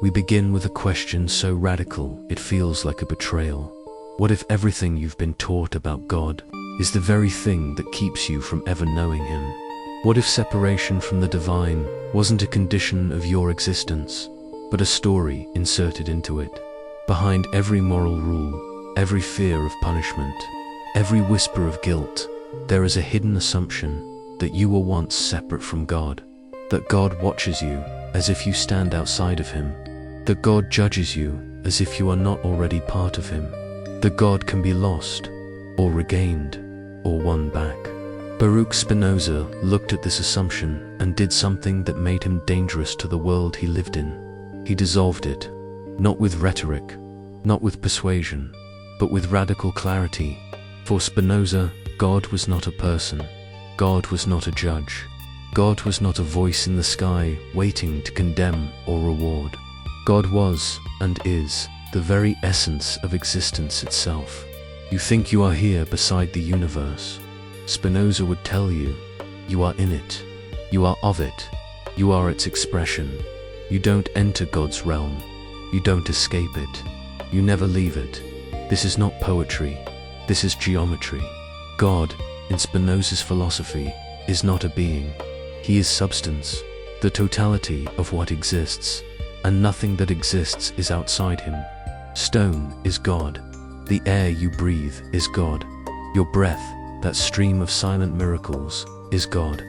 we begin with a question so radical it feels like a betrayal. What if everything you've been taught about God is the very thing that keeps you from ever knowing Him? What if separation from the divine wasn't a condition of your existence, but a story inserted into it? Behind every moral rule, every fear of punishment, every whisper of guilt, there is a hidden assumption that you were once separate from God, that God watches you as if you stand outside of Him, that God judges you as if you are not already part of Him, that God can be lost, or regained, or won back. Baruch Spinoza looked at this assumption and did something that made him dangerous to the world he lived in. He dissolved it, not with rhetoric, not with persuasion, but with radical clarity. For Spinoza, God was not a person. God was not a judge. God was not a voice in the sky waiting to condemn or reward. God was, and is, the very essence of existence itself. You think you are here beside the universe. Spinoza would tell you, you are in it. You are of it. You are its expression. You don't enter God's realm. You don't escape it. You never leave it. This is not poetry. This is geometry. God, in Spinoza's philosophy, is not a being. He is substance, the totality of what exists, and nothing that exists is outside Him. Stone is God. The air you breathe is God. Your breath, that stream of silent miracles, is God.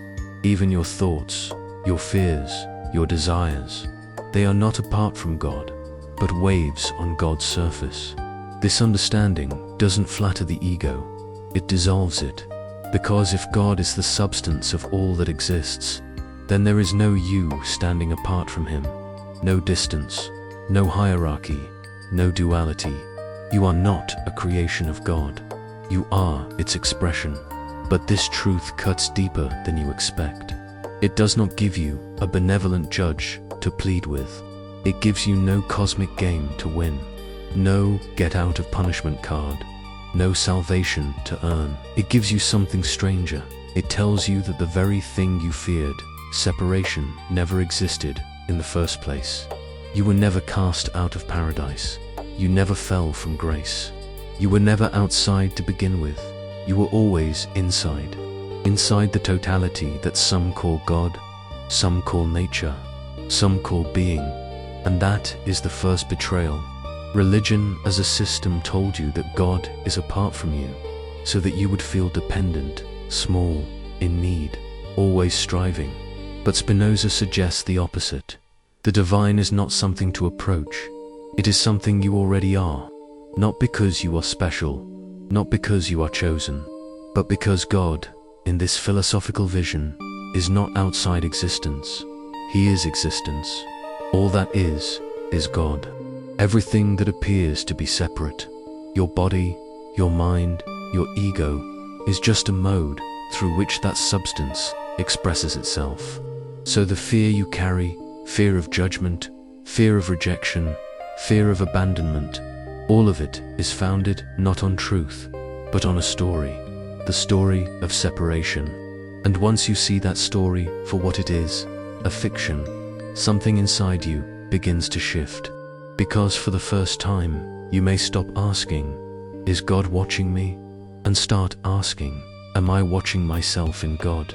Even your thoughts, your fears, your desires, they are not apart from God, but waves on God's surface. This understanding doesn't flatter the ego, it dissolves it. Because if God is the substance of all that exists, then there is no you standing apart from Him, no distance, no hierarchy, no duality. You are not a creation of God. You are its expression. But this truth cuts deeper than you expect. It does not give you a benevolent judge to plead with. It gives you no cosmic game to win, no get out of punishment card, no salvation to earn. It gives you something stranger. It tells you that the very thing you feared, separation, never existed in the first place. You were never cast out of paradise. You never fell from grace. You were never outside to begin with. You were always inside. Inside the totality that some call God, some call nature, some call being. And that is the first betrayal. Religion as a system told you that God is apart from you, so that you would feel dependent, small, in need, always striving. But Spinoza suggests the opposite. The divine is not something to approach. It is something you already are, not because you are special, not because you are chosen, but because God, in this philosophical vision, is not outside existence. He is existence. All that is God. Everything that appears to be separate, your body, your mind, your ego, is just a mode through which that substance expresses itself. So the fear you carry, fear of judgment, fear of rejection, fear of abandonment, all of it is founded not on truth, but on a story, the story of separation. And once you see that story for what it is, a fiction, something inside you begins to shift. Because for the first time, you may stop asking, is God watching me? And start asking, am I watching myself in God?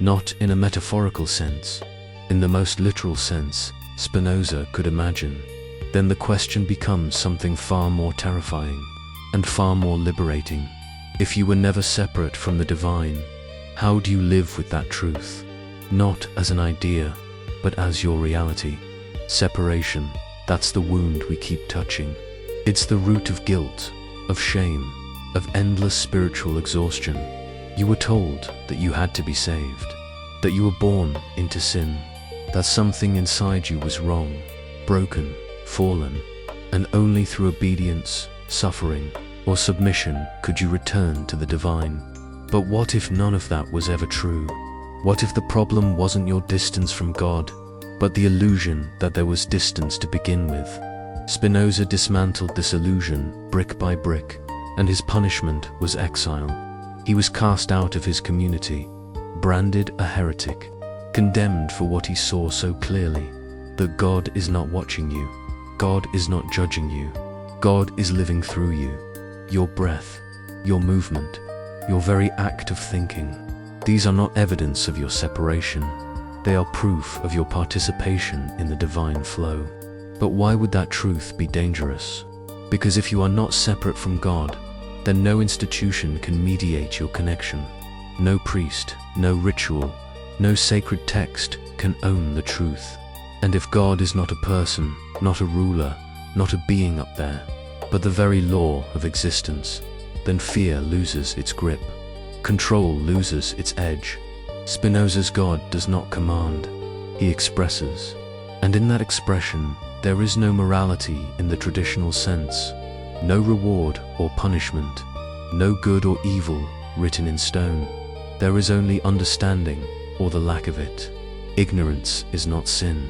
Not in a metaphorical sense, in the most literal sense Spinoza could imagine. Then the question becomes something far more terrifying and far more liberating. If you were never separate from the divine, how do you live with that truth? Not as an idea, but as your reality. Separation, that's the wound we keep touching. It's the root of guilt, of shame, of endless spiritual exhaustion. You were told that you had to be saved, that you were born into sin, that something inside you was wrong, broken, fallen, and only through obedience, suffering, or submission could you return to the divine. But what if none of that was ever true? What if the problem wasn't your distance from God, but the illusion that there was distance to begin with? Spinoza dismantled this illusion brick by brick, and his punishment was exile. He was cast out of his community, branded a heretic, condemned for what he saw so clearly, that God is not watching you. God is not judging you. God is living through you. Your breath, your movement, your very act of thinking. These are not evidence of your separation. They are proof of your participation in the divine flow. But why would that truth be dangerous? Because if you are not separate from God, then no institution can mediate your connection. No priest, no ritual, no sacred text can own the truth. And if God is not a person, not a ruler, not a being up there, but the very law of existence, then fear loses its grip. Control loses its edge. Spinoza's God does not command, he expresses. And in that expression, there is no morality in the traditional sense, no reward or punishment, no good or evil written in stone. There is only understanding, or the lack of it. Ignorance is not sin.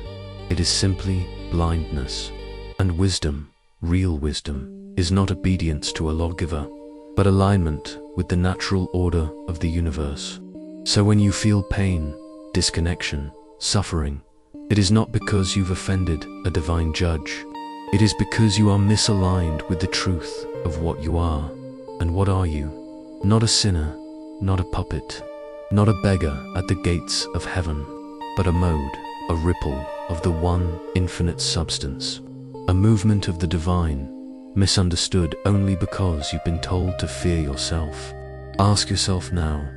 It is simply blindness. And wisdom, real wisdom, is not obedience to a lawgiver, but alignment with the natural order of the universe. So when you feel pain, disconnection, suffering, it is not because you've offended a divine judge. It is because you are misaligned with the truth of what you are. And what are you? Not a sinner, not a puppet, not a beggar at the gates of heaven, but a mode, a ripple of the one infinite substance, a movement of the divine, misunderstood only because you've been told to fear yourself. Ask yourself now,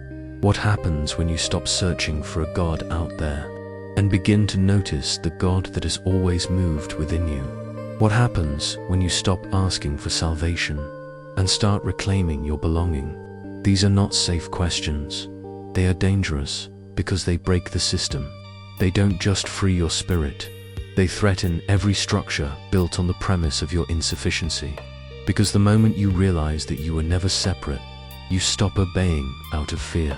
what happens when you stop searching for a God out there and begin to notice the God that has always moved within you? What happens when you stop asking for salvation and start reclaiming your belonging? These are not safe questions. They are dangerous because they break the system. They don't just free your spirit. They threaten every structure built on the premise of your insufficiency. Because the moment you realize that you were never separate, you stop obeying out of fear.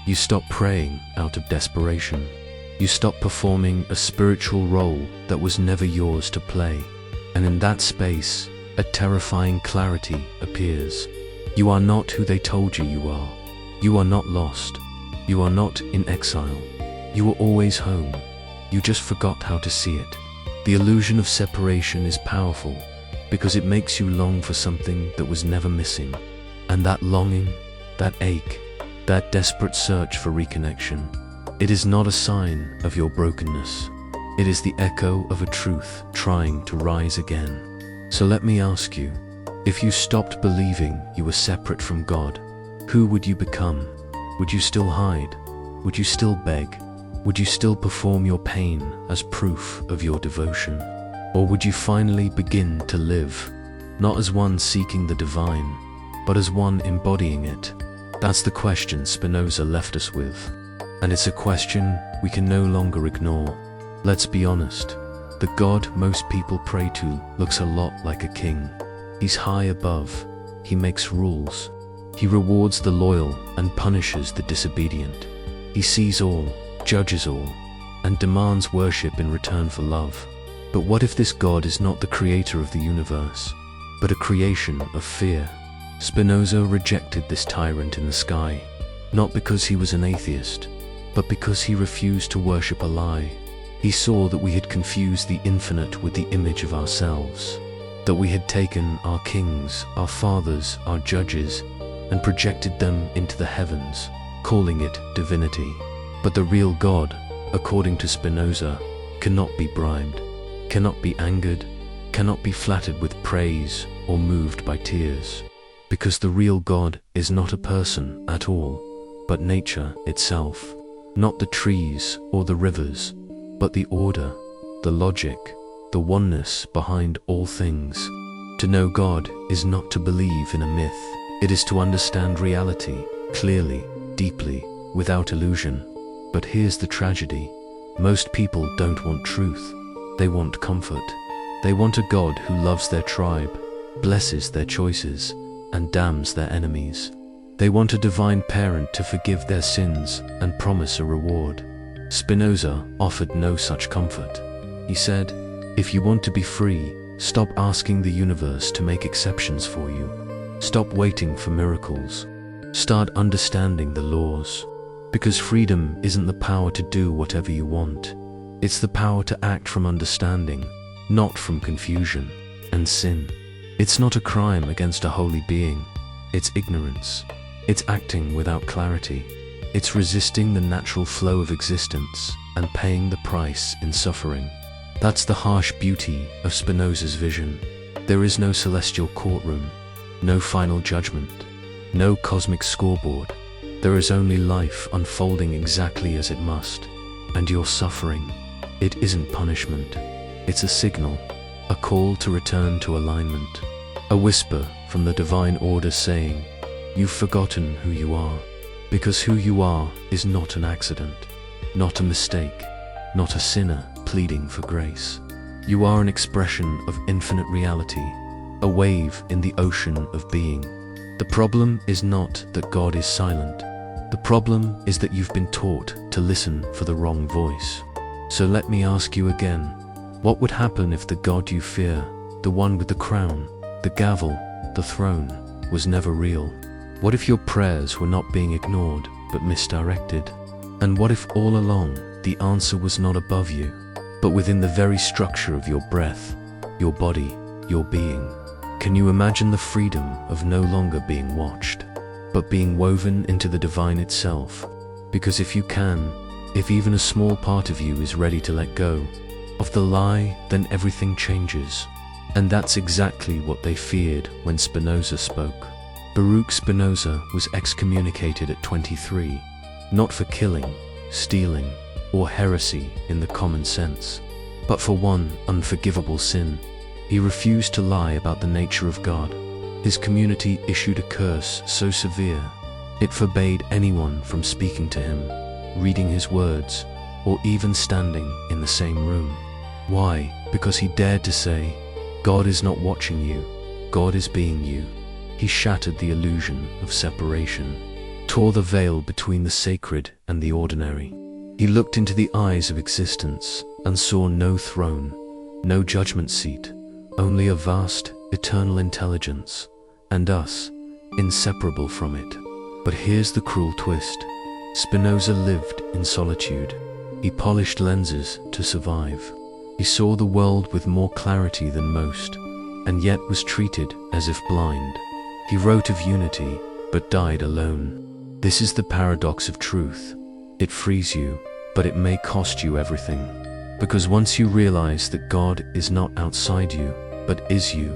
You stop praying out of desperation. You stop performing a spiritual role that was never yours to play. And in that space, a terrifying clarity appears. You are not who they told you you are. You are not lost. You are not in exile. You were always home. You just forgot how to see it. The illusion of separation is powerful because it makes you long for something that was never missing. And that longing, that ache, that desperate search for reconnection, it is not a sign of your brokenness. It is the echo of a truth trying to rise again. So let me ask you, if you stopped believing you were separate from God, who would you become? Would you still hide? Would you still beg? Would you still perform your pain as proof of your devotion? Or would you finally begin to live, not as one seeking the divine, but as one embodying it? That's the question Spinoza left us with. And it's a question we can no longer ignore. Let's be honest, the God most people pray to looks a lot like a king. He's high above, he makes rules, he rewards the loyal and punishes the disobedient. He sees all, judges all, and demands worship in return for love. But what if this God is not the creator of the universe, but a creation of fear? Spinoza rejected this tyrant in the sky, not because he was an atheist, but because he refused to worship a lie. He saw that we had confused the infinite with the image of ourselves, that we had taken our kings, our fathers, our judges, and projected them into the heavens, calling it divinity. But the real God, according to Spinoza, cannot be bribed, cannot be angered, cannot be flattered with praise or moved by tears. Because the real God is not a person at all, but nature itself. Not the trees or the rivers, but the order, the logic, the oneness behind all things. To know God is not to believe in a myth. It is to understand reality clearly, deeply, without illusion. But here's the tragedy. Most people don't want truth. They want comfort. They want a God who loves their tribe, blesses their choices, and damns their enemies. They want a divine parent to forgive their sins and promise a reward. Spinoza offered no such comfort. He said, if you want to be free, stop asking the universe to make exceptions for you. Stop waiting for miracles. Start understanding the laws. Because freedom isn't the power to do whatever you want. It's the power to act from understanding. not from confusion and sin. It's not a crime against a holy being. It's ignorance. It's acting without clarity. It's resisting the natural flow of existence and paying the price in suffering. That's the harsh beauty of Spinoza's vision. There is no celestial courtroom, no final judgment, no cosmic scoreboard. There is only life unfolding exactly as it must. And your suffering, it isn't punishment. It's a signal, a call to return to alignment, a whisper from the divine order saying, "You've forgotten who you are," because who you are is not an accident, not a mistake, not a sinner pleading for grace. You are an expression of infinite reality, a wave in the ocean of being. The problem is not that God is silent. The problem is that you've been taught to listen for the wrong voice. So let me ask you again, what would happen if the God you fear, the one with the crown, the gavel, the throne, was never real? What if your prayers were not being ignored, but misdirected? And what if all along, the answer was not above you, but within the very structure of your breath, your body, your being? Can you imagine the freedom of no longer being watched, but being woven into the divine itself? Because if you can, if even a small part of you is ready to let go of the lie, then everything changes. And that's exactly what they feared when Spinoza spoke. Baruch Spinoza was excommunicated at 23, not for killing, stealing, or heresy in the common sense, but for one unforgivable sin. He refused to lie about the nature of God. His community issued a curse so severe, it forbade anyone from speaking to him, reading his words, or even standing in the same room. Why? Because he dared to say, "God is not watching you, God is being you." He shattered the illusion of separation, tore the veil between the sacred and the ordinary. He looked into the eyes of existence and saw no throne, no judgment seat, only a vast, eternal intelligence, and us, inseparable from it. But here's the cruel twist. Spinoza lived in solitude. He polished lenses to survive. He saw the world with more clarity than most, and yet was treated as if blind. He wrote of unity, but died alone. This is the paradox of truth. It frees you, but it may cost you everything. Because once you realize that God is not outside you, but is you,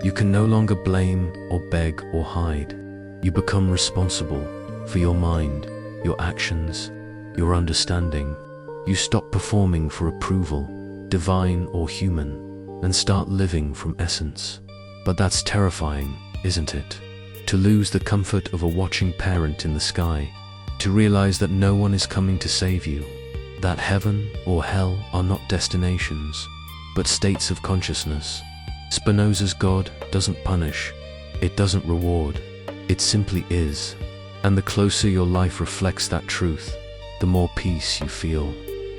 you can no longer blame or beg or hide. You become responsible for your mind, your actions, your understanding. You stop performing for approval, divine or human, and start living from essence. But that's terrifying, isn't it? To lose the comfort of a watching parent in the sky, to realize that no one is coming to save you, that heaven or hell are not destinations, but states of consciousness. Spinoza's God doesn't punish, it doesn't reward, it simply is. And the closer your life reflects that truth, the more peace you feel.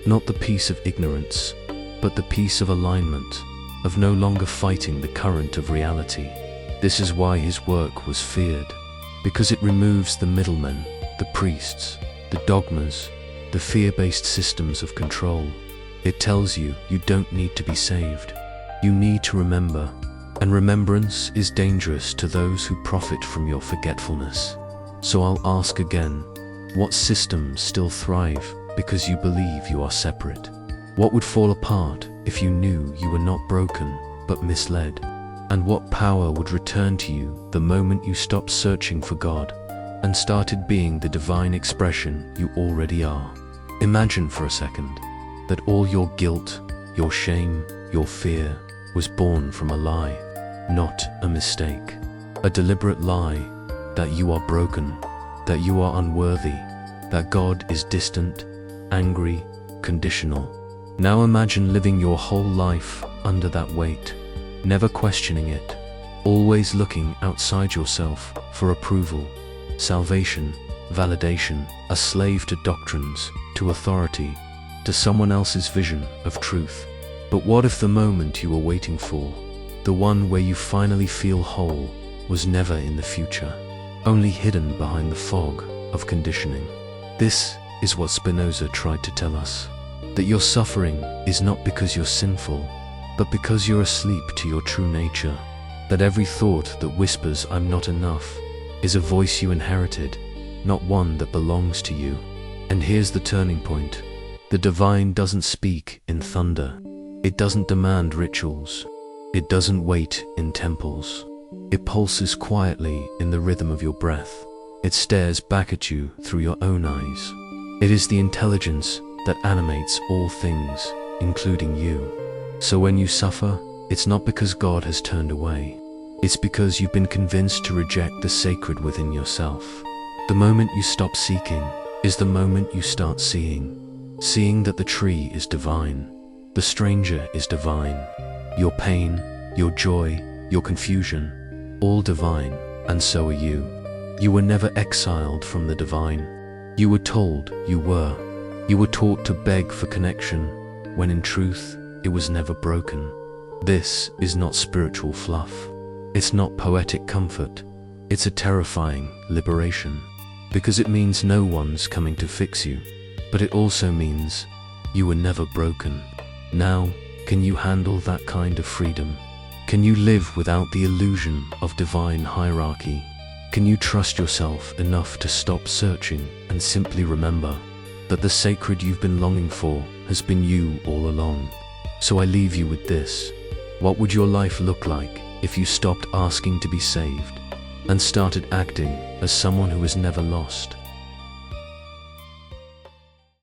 Not the peace of ignorance, but the peace of alignment, of no longer fighting the current of reality. This is why his work was feared, because it removes the middlemen, the priests, the dogmas, the fear-based systems of control. It tells you you don't need to be saved. You need to remember, and remembrance is dangerous to those who profit from your forgetfulness. So I'll ask again, what systems still thrive because you believe you are separate? What would fall apart if you knew you were not broken, but misled? And what power would return to you the moment you stopped searching for God and started being the divine expression you already are? Imagine for a second that all your guilt, your shame, your fear was born from a lie, not a mistake. A deliberate lie that you are broken, that you are unworthy, that God is distant, angry, conditional. Now imagine living your whole life under that weight, never questioning it, always looking outside yourself for approval, salvation, validation, a slave to doctrines, to authority, to someone else's vision of truth. But what if the moment you were waiting for, the one where you finally feel whole, was never in the future, only hidden behind the fog of conditioning? This is what Spinoza tried to tell us, that your suffering is not because you're sinful, but because you're asleep to your true nature. That every thought that whispers "I'm not enough" is a voice you inherited, not one that belongs to you. And here's the turning point. The divine doesn't speak in thunder. It doesn't demand rituals. It doesn't wait in temples. It pulses quietly in the rhythm of your breath. It stares back at you through your own eyes. It is the intelligence that animates all things, including you. So when you suffer, it's not because God has turned away. It's because you've been convinced to reject the sacred within yourself. The moment you stop seeking is the moment you start seeing. Seeing that the tree is divine. The stranger is divine. Your pain, your joy, your confusion, all divine, and so are you. You were never exiled from the divine. You were told you were. You were taught to beg for connection, when in truth, it was never broken. This is not spiritual fluff. It's not poetic comfort. It's a terrifying liberation. Because it means no one's coming to fix you. But it also means you were never broken. Now, can you handle that kind of freedom? Can you live without the illusion of divine hierarchy? Can you trust yourself enough to stop searching and simply remember that the sacred you've been longing for has been you all along? So I leave you with this. What would your life look like if you stopped asking to be saved and started acting as someone who is never lost?